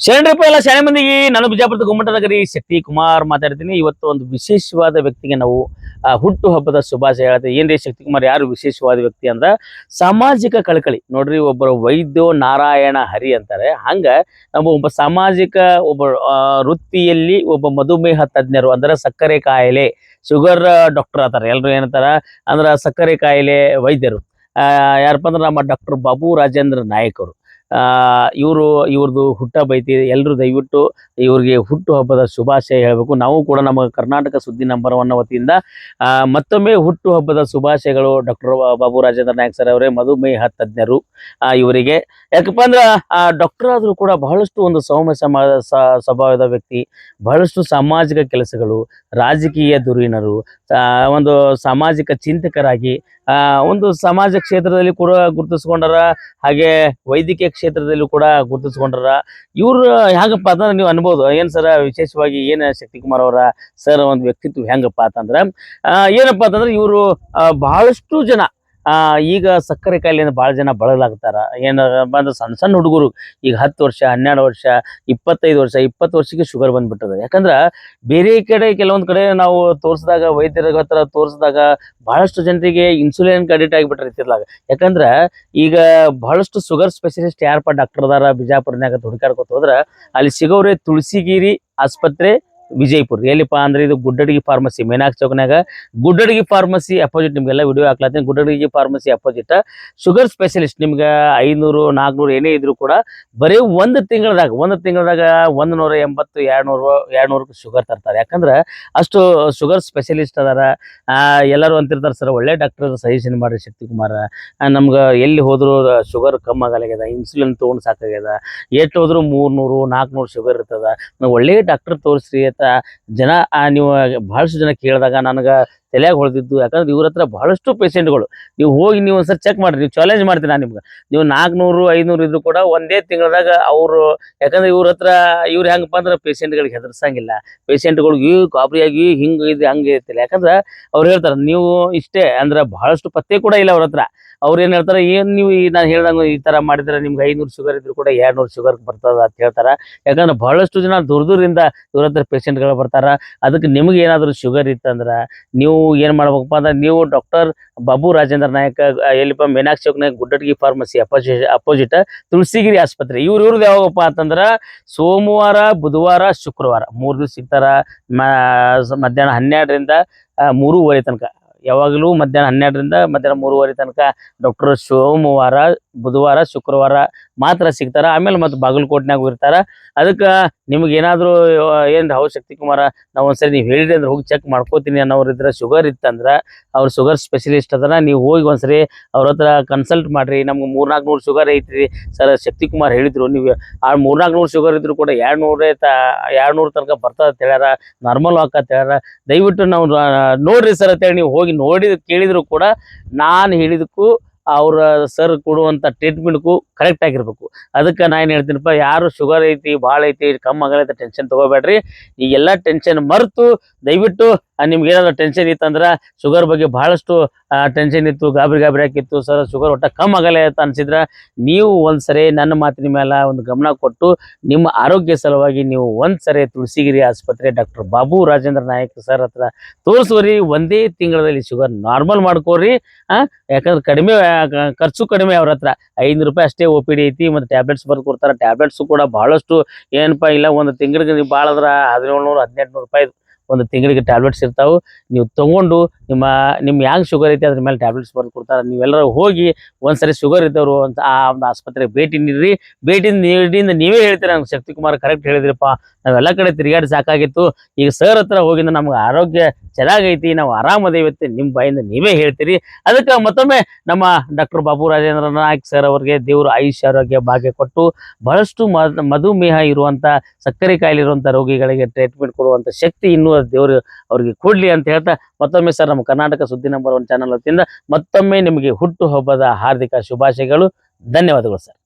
ಶರಣರಪ್ಪ ಎಲ್ಲ ಶಾಲೆ ಮಂದಿಗೆ ನಾನು ಬಿಜಾಪುರದ ಗುಮ್ಮಟ ನಗರಿ ಶಕ್ತಿ ಕುಮಾರ್ ಮಾತಾಡ್ತೀನಿ. ಇವತ್ತು ಒಂದು ವಿಶೇಷವಾದ ವ್ಯಕ್ತಿಗೆ ನಾವು ಹುಟ್ಟು ಹಬ್ಬದ ಶುಭಾಶಯ ಹೇಳ್ತೀವಿ. ಏನ್ರಿ ಶಕ್ತಿ ಕುಮಾರ್ ಯಾರು ವಿಶೇಷವಾದ ವ್ಯಕ್ತಿ ಅಂದ್ರ ಸಾಮಾಜಿಕ ಕಳಕಳಿ ನೋಡ್ರಿ. ಒಬ್ಬರು ವೈದ್ಯೋ ನಾರಾಯಣ ಹರಿ ಅಂತಾರೆ. ಹಂಗ ಒಬ್ಬ ಸಾಮಾಜಿಕ ಒಬ್ಬ ವೃತ್ತಿಯಲ್ಲಿ ಒಬ್ಬ ಮಧುಮೇಹ ತಜ್ಞರು ಅಂದ್ರೆ ಸಕ್ಕರೆ ಕಾಯಿಲೆ ಶುಗರ್ ಡಾಕ್ಟರ್ ಆತಾರೆ. ಎಲ್ರು ಏನಂತಾರ ಅಂದ್ರ ಸಕ್ಕರೆ ಕಾಯಿಲೆ ವೈದ್ಯರು ಯಾರಪ್ಪ ಅಂದ್ರೆ ನಮ್ಮ ಡಾಕ್ಟರ್ ಬಾಬು ರಾಜೇಂದ್ರ ನಾಯಕ್ ಅವರು. ಇವ್ರದ್ದು ಹುಟ್ಟಹಬ್ಬ ಐತಿ. ಎಲ್ಲರೂ ದಯವಿಟ್ಟು ಇವ್ರಿಗೆ ಹುಟ್ಟು ಹಬ್ಬದ ಶುಭಾಶಯ ಹೇಳಬೇಕು. ನಾವು ಕೂಡ ನಮ್ಮ ಕರ್ನಾಟಕ ಸುದ್ದಿ ನಂಬರ್ 1 ವತಿಯಿಂದ ಮತ್ತೊಮ್ಮೆ ಹುಟ್ಟು ಹಬ್ಬದ ಶುಭಾಶಯಗಳು. ಡಾಕ್ಟರ್ ಬಾಬು ರಾಜೇಂದ್ರ ನಾಯಕ್ ಸರ್ ಅವರೇ ಮಧುಮೇಹ ತಜ್ಞರು. ಇವರಿಗೆ ಯಾಕಪ್ಪ ಅಂದ್ರ ಡಾಕ್ಟರ್ ಆದ್ರೂ ಕೂಡ ಬಹಳಷ್ಟು ಒಂದು ಸೌಮ್ಯ ಸ್ವಭಾವದ ವ್ಯಕ್ತಿ, ಬಹಳಷ್ಟು ಸಾಮಾಜಿಕ ಕೆಲಸಗಳು, ರಾಜಕೀಯ ಧುರೀಣರು, ಒಂದು ಸಾಮಾಜಿಕ ಚಿಂತಕರಾಗಿ ಒಂದು ಸಮಾಜ ಕ್ಷೇತ್ರದಲ್ಲಿ ಕೂಡ ಗುರುತಿಸ್ಕೊಂಡಾರ. ಹಾಗೆ ವೈದ್ಯಕೀಯ ಕ್ಷೇತ್ರದಲ್ಲೂ ಕೂಡ ಗುರುತಿಸ್ಕೊಂಡಾರ. ಇವ್ರು ಹೆಂಗಪ್ಪ ಅಂತಂದ್ರೆ ನೀವು ಅನ್ಬೋದು ಏನ್ ಸರ ವಿಶೇಷವಾಗಿ ಏನ್ ಶಕ್ತಿಕುಮಾರ್ ಅವರ ಸರ್ ಒಂದು ವ್ಯಕ್ತಿತ್ವ ಹೆಂಗಪ್ಪ ಅಂತಂದ್ರ ಏನಪ್ಪಾ ಅಂತಂದ್ರೆ ಇವರು ಬಹಳಷ್ಟು ಜನ ಈಗ ಸಕ್ಕರೆ ಕಾಯಿಲೆಯಿಂದ ಭಾಳ ಜನ ಬಳಲಾಗ್ತಾರ. ಏನಪ್ಪ ಅಂದ್ರೆ ಸಣ್ಣ ಸಣ್ಣ ಹುಡುಗರು ಈಗ 10 ವರ್ಷ 12 ವರ್ಷ 25 ವರ್ಷ 20 ವರ್ಷಕ್ಕೆ ಶುಗರ್ ಬಂದ್ಬಿಟ್ಟದ. ಯಾಕಂದ್ರ ಬೇರೆ ಕಡೆ ಕೆಲವೊಂದ್ ಕಡೆ ನಾವು ತೋರಿಸಿದಾಗ ವೈದ್ಯರ ಹತ್ರ ತೋರಿಸಿದಾಗ ಬಹಳಷ್ಟು ಜನರಿಗೆ ಇನ್ಸುಲಿನ್ ಅಡಿಕ್ಟ್ ಆಗಿಬಿಟ್ರೆ ಇತ್ತಿರ್ಲಾಗ. ಯಾಕಂದ್ರ ಈಗ ಬಹಳಷ್ಟು ಶುಗರ್ ಸ್ಪೆಷಲಿಸ್ಟ್ ಯಾರಪ್ಪ ಡಾಕ್ಟರ್ ಅದಾರ ಬಿಜಾಪುರ್ನಾಗ ಹುಡುಕಾಡ್ಕೊತ ಹೋದ್ರ ಅಲ್ಲಿ ಸಿಗೋವ್ರೆ ತುಳಸಿಗಿರಿ ಆಸ್ಪತ್ರೆ ವಿಜಯಪುರ. ಎಲ್ಲಿಪ್ಪ ಅಂದ್ರೆ ಇದು ಗುಡ್ಡಡಿಗಿ ಫಾರ್ಮಸಿ ಮೈನಾಕ್ ಚೌಕ್ನಾಗ ಗುಡ್ಡಡಿಗಿ ಫಾರ್ಮಸಿ ಅಪೋಸಿಟ್. ನಿಮ್ಗೆಲ್ಲ ವಿಡಿಯೋ ಹಾಕ್ಲಾತೀನಿ. Guddadigi pharmacy opposite sugar specialist. ನಿಮ್ಗೆ 500 400 ಏನೇ ಇದ್ರು ಕೂಡ ಬರೀ ಒಂದು ತಿಂಗಳದಾಗ 180 200 ಶುಗರ್ ತರ್ತಾರೆ. ಯಾಕಂದ್ರೆ ಅಷ್ಟು ಶುಗರ್ ಸ್ಪೆಷಲಿಸ್ಟ್ ಅದಾರ. ಎಲ್ಲರೂ ಅಂತಿರ್ತಾರೆ ಸರ್ ಒಳ್ಳೆ ಡಾಕ್ಟರ್ ಸಜೆಷನ್ ಮಾಡ್ರಿ ಶಕ್ತಿಕುಮಾರ, ನಮ್ಗೆ ಎಲ್ಲಿ ಹೋದ್ರು ಶುಗರ್ ಕಮ್ಮಿ ಆಗಲಾಗ್ಯದ, ಇನ್ಸುಲಿನ್ ತೊಗೊಂಡು ಸಾಕಾಗ್ಯದ, ಎಷ್ಟು ಹೋದ್ರು 300 400 ಶುಗರ್ ಇರ್ತದ, ನಾವು ಒಳ್ಳೆ ಡಾಕ್ಟರ್ ತೋರಿಸ್ರಿ ಅಂತ ಜನ ನೀವು ಬಹಳಷ್ಟು ಜನ ಕೇಳಿದಾಗ ನನಗೆ ತಲೆಯಾಗ ಹೊಳ್ದಿದ್ದು. ಯಾಕಂದ್ರೆ ಇವ್ರ ಹತ್ರ ಬಹಳಷ್ಟು ಪೇಷೆಂಟ್ಗಳು. ನೀವು ಹೋಗಿ ನೀವು ಒಂದ್ಸರಿ ಚೆಕ್ ಮಾಡ್ರಿ. ನೀವು ಚಾಲೆಂಜ್ ಮಾಡ್ತೀನಿ ನಾನು ನಿಮ್ಗೆ. ನೀವು 400 500 ಇದ್ರು ಕೂಡ ಒಂದೇ ತಿಂಗಳದಾಗ ಅವರು, ಯಾಕಂದ್ರೆ ಇವ್ರ ಹತ್ರ ಇವ್ರು ಹೆಂಗಪ್ಪ ಅಂದ್ರೆ ಪೇಷೆಂಟ್ಗಳಿಗೆ ಹೆದರ್ಸಂಗಿಲ್ಲ. ಪೇಷೆಂಟ್ಗಳಿಗೆ ಗಾಬರಿಯಾಗಿ ಹಿಂಗೆ ಇದೆ ಹಂಗೆ ಇರ್ತಿಲ್ಲ. ಯಾಕಂದ್ರೆ ಅವ್ರು ಹೇಳ್ತಾರೆ ನೀವು ಇಷ್ಟೇ ಅಂದ್ರೆ ಬಹಳಷ್ಟು ಪತ್ತೆ ಕೂಡ ಇಲ್ಲ ಅವ್ರ ಹತ್ರ. ಅವ್ರು ಏನು ಹೇಳ್ತಾರೆ, ಏನು ನೀವು ನಾನು ಹೇಳ್ದಂಗೆ ಈ ಥರ ಮಾಡಿದ್ರೆ ನಿಮ್ಗೆ 500 ಶುಗರ್ ಇದ್ರು ಕೂಡ 200 ಶುಗರ್ ಬರ್ತದ ಅಂತ ಹೇಳ್ತಾರೆ. ಯಾಕಂದ್ರೆ ಬಹಳಷ್ಟು ಜನ ದೂರದಿಂದ ಇವ್ರ ಹತ್ರ ಪೇಷೆಂಟ್ಗಳು ಬರ್ತಾರ. ಅದಕ್ಕೆ ನಿಮ್ಗೆ ಏನಾದರೂ ಶುಗರ್ ಇತ್ತಂದ್ರೆ ನೀವು ಏನು ಮಾಡ್ಬೇಕಪ್ಪ ಅಂದ್ರೆ ನೀವು ಡಾಕ್ಟರ್ ಬಾಬು ರಾಜೇಂದ್ರ ನಾಯಕ್ ಎಲ್ಲಿಪ್ಪ ಮೈನಾಕ್ ಚೌಕ್ನಾಗ ಗುಡ್ಡಡಿಗಿ ಫಾರ್ಮಸಿ ಅಪೋಸಿಟ್ ತುಳಸಿಗಿರಿ ಆಸ್ಪತ್ರೆ. ಇವ್ರದ್ದು ಯಾವಾಗಪ್ಪ ಅಂತಂದ್ರೆ ಸೋಮವಾರ ಬುಧವಾರ ಶುಕ್ರವಾರ 3 ದಿವಸ ಸಿಗ್ತಾರ. ಮಧ್ಯಾಹ್ನ 12ರಿಂದ 3:30 ತನಕ. ಯಾವಾಗಲೂ ಮಧ್ಯಾಹ್ನ 12ರಿಂದ ಮಧ್ಯಾಹ್ನ 3:30 ತನಕ ಡಾಕ್ಟರ್ ಸೋಮವಾರ ಬುಧವಾರ ಶುಕ್ರವಾರ ಮಾತ್ರ ಸಿಗ್ತಾರ. ಆಮೇಲೆ ಮತ್ತೆ ಬಾಗಲಕೋಟ್ನಾಗೂ ಇರ್ತಾರ. ಅದಕ್ಕೆ ನಿಮ್ಗೆ ಏನಾದರೂ ಏನು ಹೌದು ಶಕ್ತಿಕುಮಾರ ನಾವು ಒಂದ್ಸರಿ ನೀವು ಹೇಳಿದ್ರಿ ಅಂದ್ರೆ ಹೋಗಿ ಚೆಕ್ ಮಾಡ್ಕೋತೀನಿ ಅನ್ನೋರು ಇದ್ರೆ, ಶುಗರ್ ಇತ್ತಂದ್ರೆ ಅವ್ರು ಶುಗರ್ ಸ್ಪೆಷಲಿಸ್ಟ್ ಅದರ, ನೀವು ಹೋಗಿ ಒಂದ್ಸರಿ ಅವ್ರ ಹತ್ರ ಕನ್ಸಲ್ಟ್ ಮಾಡ್ರಿ. ನಮ್ಗೆ 300-400 ಶುಗರ್ ಐತ್ರಿ ಸರ್ ಶಕ್ತಿಕುಮಾರ್ ಹೇಳಿದ್ರು. ನೀವು 300-400 ಶುಗರ್ ಇದ್ರು ಕೂಡ 200 ತನಕ ಬರ್ತದೆ ಅಂತ ಹೇಳ್ಯಾರ, ನಾರ್ಮಲ್ ಆಕತ್ ಹೇಳ್ಯಾರ. ದಯವಿಟ್ಟು ನಾವು ನೋಡ್ರಿ ಸರ್ ಅಂತೇಳಿ ನೀವು ಹೋಗಿ ಕೇಳಿದ್ರು ಕೂಡ ನಾನು ಹೇಳಿದಕ್ಕೂ ಅವ್ರ ಸರ್ ಕೊಡುವಂಥ ಟ್ರೀಟ್ಮೆಂಟ್ಗೂ ಕರೆಕ್ಟ್ ಆಗಿರ್ಬೇಕು. ಅದಕ್ಕೆ ನಾನು ಏನು ಹೇಳ್ತೀನಪ್ಪ, ಯಾರು ಶುಗರ್ ಐತಿ ಭಾಳ ಐತಿ ಕಮ್ಮಿ ಆಗಲೈತೆ ಟೆನ್ಷನ್ ತೊಗೋಬೇಡ್ರಿ. ಈಗೆಲ್ಲ ಟೆನ್ಷನ್ ಮರೆತು ದಯವಿಟ್ಟು ನಿಮ್ಗೆ ಏನಾದ್ರು ಟೆನ್ಷನ್ ಇತ್ತಂದ್ರೆ, ಶುಗರ್ ಬಗ್ಗೆ ಭಾಳಷ್ಟು ಟೆನ್ಷನ್ ಇತ್ತು, ಗಾಬರಿ ಹಾಕಿತ್ತು ಸರ್ ಶುಗರ್ ಒಟ್ಟ ಕಮ್ಮಿ ಆಗಲ್ಲ ಅಂತ ಅನ್ಸಿದ್ರೆ, ನೀವು ಒಂದ್ಸರಿ ನನ್ನ ಮಾತಿನ ಮೇಲೆ ಒಂದು ಗಮನ ಕೊಟ್ಟು ನಿಮ್ಮ ಆರೋಗ್ಯ ಸಲುವಾಗಿ ನೀವು ಒಂದ್ಸರಿ ತುಳಸಿಗಿರಿ ಆಸ್ಪತ್ರೆ ಡಾಕ್ಟರ್ ಬಾಬು ರಾಜೇಂದ್ರ ನಾಯಕ್ ಸರ್ ಹತ್ರ ತೋರಿಸೋರಿ. ಒಂದೇ ತಿಂಗಳಲ್ಲಿ ಶುಗರ್ ನಾರ್ಮಲ್ ಮಾಡ್ಕೋರಿ. ಯಾಕಂದ್ರೆ ಕಡಿಮೆ ಖರ್ಚು ಕಡಿಮೆ. ಅವ್ರ ಹತ್ರ 500 ರೂಪಾಯಿ ಅಷ್ಟೇ OPD ಐತಿ. ಮತ್ತು ಟ್ಯಾಬ್ಲೆಟ್ಸ್ ಬರ್ದು ಕೊಡ್ತಾರೆ. ಟ್ಯಾಬ್ಲೆಟ್ಸು ಕೂಡ ಬಹಳಷ್ಟು ಏನಪ್ಪ ಇಲ್ಲ, ಒಂದು ತಿಂಗಳಿಗೆ ನೀವು ಭಾಳ ಆದ್ರೆ 1700-1800 ರೂಪಾಯಿ ಒಂದು ತಿಂಗಳಿಗೆ ಟ್ಯಾಬ್ಲೆಟ್ಸ್ ಇರ್ತಾವೆ. ನೀವು ತೊಗೊಂಡು ನಿಮ್ಮ ಹ್ಯಾಂಗೆ ಶುಗರ್ ಐತಿ ಅದ್ರ ಮೇಲೆ ಟ್ಯಾಬ್ಲೆಟ್ಸ್ ಬರ್ದು ಕೊಡ್ತಾರೆ. ನೀವೆಲ್ಲರೂ ಹೋಗಿ ಒಂದ್ಸರಿ ಶುಗರ್ ಇದ್ದವರು ಅಂತ ಆ ಒಂದು ಆಸ್ಪತ್ರೆಗೆ ಭೇಟಿ ನೀಡ್ರಿ. ನೀಡಿಂದ ನೀವೇ ಹೇಳ್ತೀರ, ನಂಗೆ ಶಕ್ತಿಕುಮಾರ್ ಕರೆಕ್ಟ್ ಹೇಳಿದ್ರಪ್ಪ, ನಾವೆಲ್ಲ ಕಡೆ ತಿರುಗಾಡಿ ಸಾಕಾಗಿತ್ತು, ಈಗ ಸರ್ ಹತ್ರ ಹೋಗಿಂದ ನಮ್ಗೆ ಆರೋಗ್ಯ ಚೆನ್ನಾಗೈತಿ, ನಾವು ಆರಾಮದೇವತ್ತೆ ನಿಮ್ಮ ಬಾಯಿಂದ ನೀವೇ ಹೇಳ್ತೀರಿ. ಅದಕ್ಕೆ ಮತ್ತೊಮ್ಮೆ ನಮ್ಮ ಡಾಕ್ಟರ್ ಬಾಬು ರಾಜೇಂದ್ರ ನಾಯಕ್ ಸರ್ ಅವ್ರಿಗೆ ದೇವರು ಆಯುಷ್ಯ ಆರೋಗ್ಯ ಭಾಗ್ಯ ಕೊಟ್ಟು ಬಹಳಷ್ಟು ಮಧುಮೇಹ ಇರುವಂಥ ಸಕ್ಕರೆ ಕಾಯಿಲೆ ಇರುವಂಥ ರೋಗಿಗಳಿಗೆ ಟ್ರೀಟ್ಮೆಂಟ್ ಕೊಡುವಂಥ ಶಕ್ತಿ ಇನ್ನೂ ದೇವರು ಅವ್ರಿಗೆ ಕೊಡ್ಲಿ ಅಂತ ಹೇಳ್ತಾ, ಮತ್ತೊಮ್ಮೆ ಸರ್ ನಮ್ಮ ಕರ್ನಾಟಕ ಸುದ್ದಿ ನಂಬರ್ 1 ಚಾನಲ್ ವತಿಯಿಂದ ಮತ್ತೊಮ್ಮೆ ನಿಮಗೆ ಹುಟ್ಟು ಹಬ್ಬದ ಹಾರ್ದಿಕ ಶುಭಾಶಯಗಳು. ಧನ್ಯವಾದಗಳು ಸರ್.